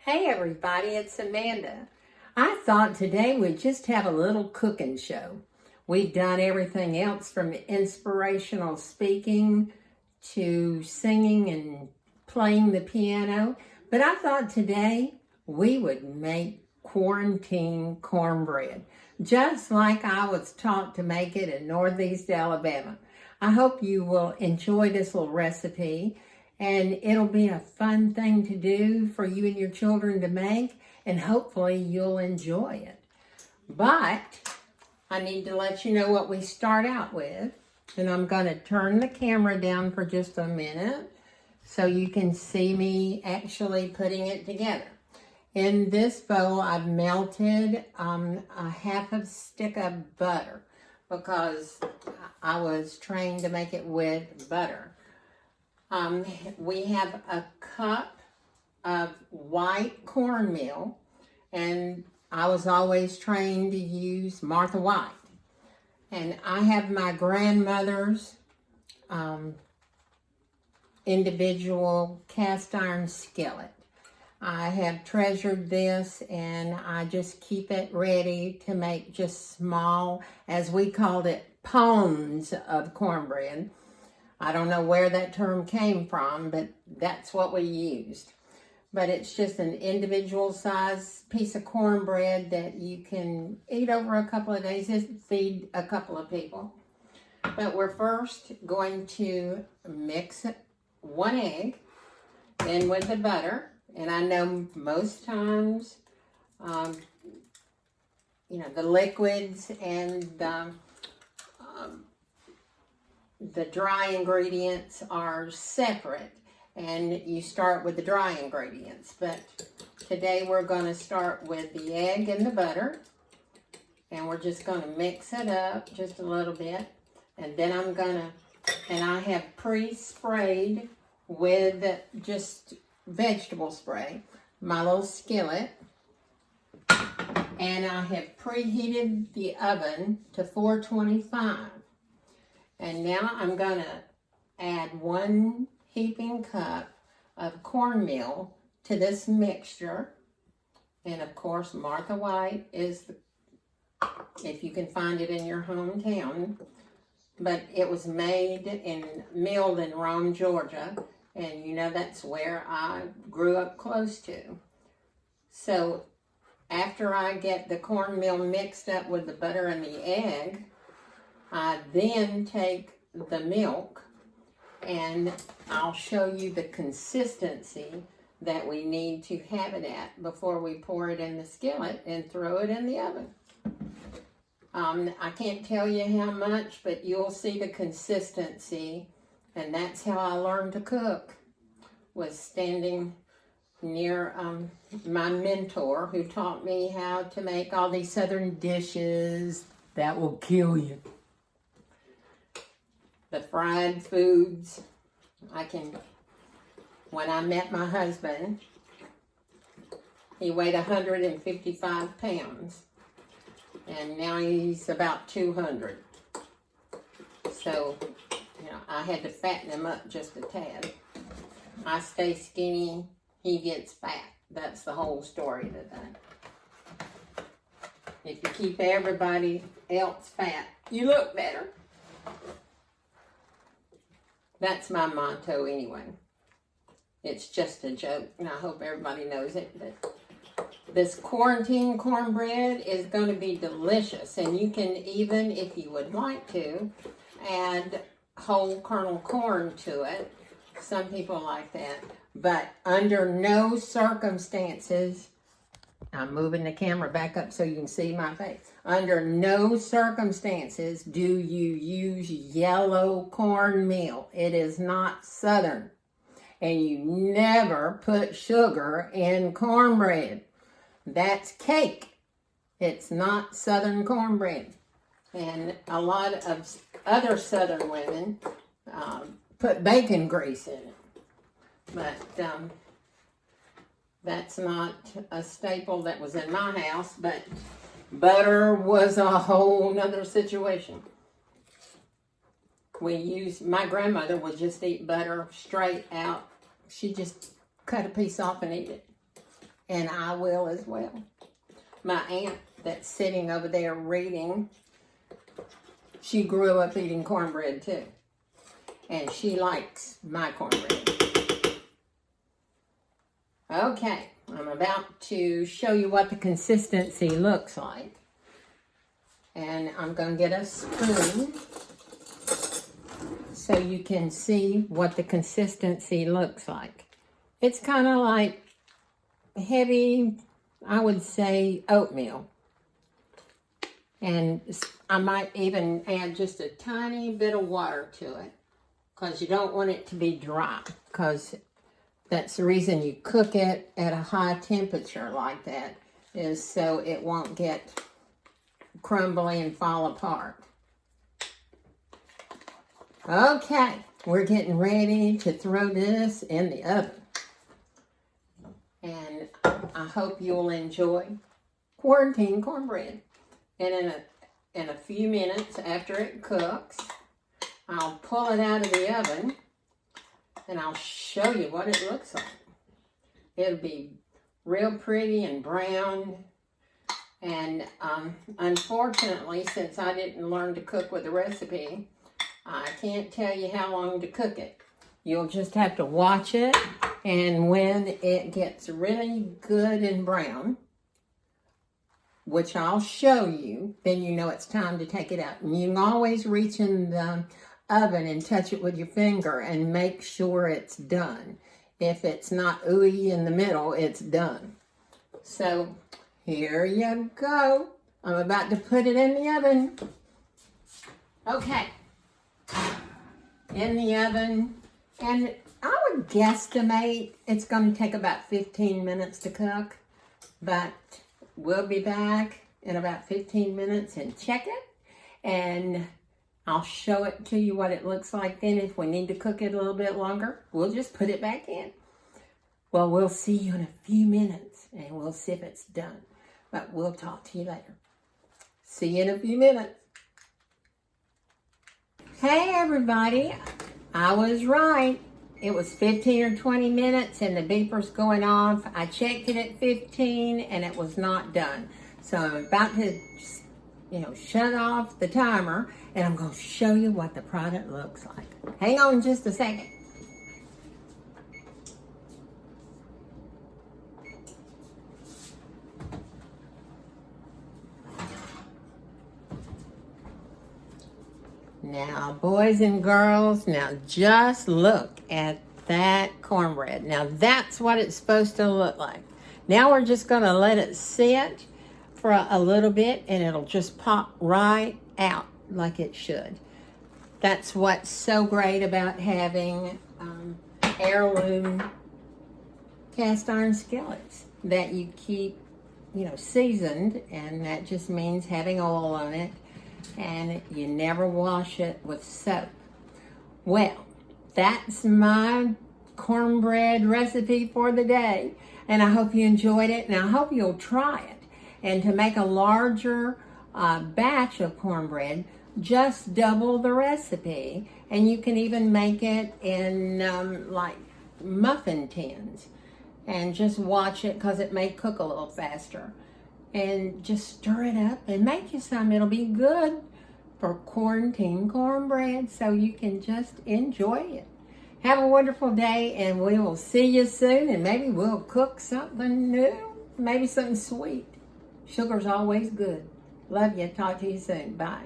Hey everybody, it's Amanda. I thought today we'd just have a little cooking show. We've done everything else from inspirational speaking to singing and playing the piano, but I thought today we would make quarantine cornbread, just like I was taught to make it in Northeast Alabama. I hope you will enjoy this little recipe. And it'll be a fun thing to do for you and your children to make, and hopefully you'll enjoy it. But I need to let you know what we start out with. And I'm going to turn the camera down for just a minute so you can see me actually putting it together. In this bowl, I've melted a half a stick of butter because I was trained to make it with butter. We have a cup of white cornmeal, and I was always trained to use Martha White. And I have my grandmother's individual cast iron skillet. I have treasured this, and I just keep it ready to make just small, as we called it, pones of cornbread. I don't know where that term came from, but that's what we used. But it's just an individual size piece of cornbread that you can eat over a couple of days, just feed a couple of people. But we're first going to mix one egg in with the butter. And I know most times, the liquids and the dry ingredients are separate, and you start with the dry ingredients. But today we're going to start with the egg and the butter, and we're just going to mix it up just a little bit. And then I have pre-sprayed with just vegetable spray, my little skillet, and I have preheated the oven to 425. And now I'm going to add 1 heaping cup of cornmeal to this mixture. And of course, Martha White is, if you can find it in your hometown. But it was made and milled in Rome, Georgia. And you know that's where I grew up close to. So after I get the cornmeal mixed up with the butter and the egg, I then take the milk, and I'll show you the consistency that we need to have it at before we pour it in the skillet and throw it in the oven. I can't tell you how much, but you'll see the consistency, and that's how I learned to cook, was standing near my mentor who taught me how to make all these southern dishes that will kill you. The fried foods. When I met my husband, he weighed 155 pounds, and now he's about 200. So, I had to fatten him up just a tad. I stay skinny, he gets fat. That's the whole story today. If you keep everybody else fat, you look better. That's my motto anyway. It's just a joke, and I hope everybody knows it. But this quarantine cornbread is going to be delicious, and you can even, if you would like to, add whole kernel corn to it. Some people like that. But under no circumstances, I'm moving the camera back up so you can see my face. Under no circumstances do you use yellow cornmeal. It is not Southern. And you never put sugar in cornbread. That's cake. It's not Southern cornbread. And a lot of other Southern women put bacon grease in it. But that's not a staple that was in my house, but butter was a whole nother situation. My grandmother would just eat butter straight out. She just cut a piece off and eat it. and I will as well. My aunt that's sitting over there reading, she grew up eating cornbread too. And she likes my cornbread. Okay, I'm about to show you what the consistency looks like. And I'm going to get a spoon so you can see what the consistency looks like. It's kind of like heavy, I would say, oatmeal. And I might even add just a tiny bit of water to it, because you don't want it to be dry, because that's the reason you cook it at a high temperature like that, is so it won't get crumbly and fall apart. Okay, we're getting ready to throw this in the oven. And I hope you'll enjoy quarantine cornbread. And in a few minutes after it cooks, I'll pull it out of the oven and I'll show you what it looks like. It'll be real pretty and brown. And unfortunately, since I didn't learn to cook with a recipe, I can't tell you how long to cook it. You'll just have to watch it, and when it gets really good and brown, which I'll show you, then you know it's time to take it out. And you can always reach in the oven and touch it with your finger and make sure it's done. If it's not ooey in the middle, it's done. So here you go. I'm about to put it in the oven. Okay. In the oven. And I would guesstimate it's going to take about 15 minutes to cook. But we'll be back in about 15 minutes and check it. And I'll show it to you what it looks like then. If we need to cook it a little bit longer, we'll just put it back in. Well, we'll see you in a few minutes and we'll see if it's done. But we'll talk to you later. See you in a few minutes. Hey everybody, I was right. It was 15 or 20 minutes and the beeper's going off. I checked it at 15 and it was not done. So I'm about to, shut off the timer and I'm going to show you what the product looks like. Hang on just a second. Now, boys and girls, now just look at that cornbread. Now, that's what it's supposed to look like. Now we're just going to let it sit for a little bit, and it'll just pop right out like it should. That's what's so great about having heirloom cast iron skillets that you keep, seasoned, and that just means having oil on it. And you never wash it with soap. Well, that's my cornbread recipe for the day. And I hope you enjoyed it, and I hope you'll try it. And to make a larger batch of cornbread, just double the recipe. And you can even make it in like muffin tins. And just watch it, because it may cook a little faster. And just stir it up and make you some. It'll be good for quarantine cornbread, so you can just enjoy it. Have a wonderful day, and we will see you soon, and maybe we'll cook something new, maybe something sweet. Sugar's always good. Love you. Talk to you soon. Bye.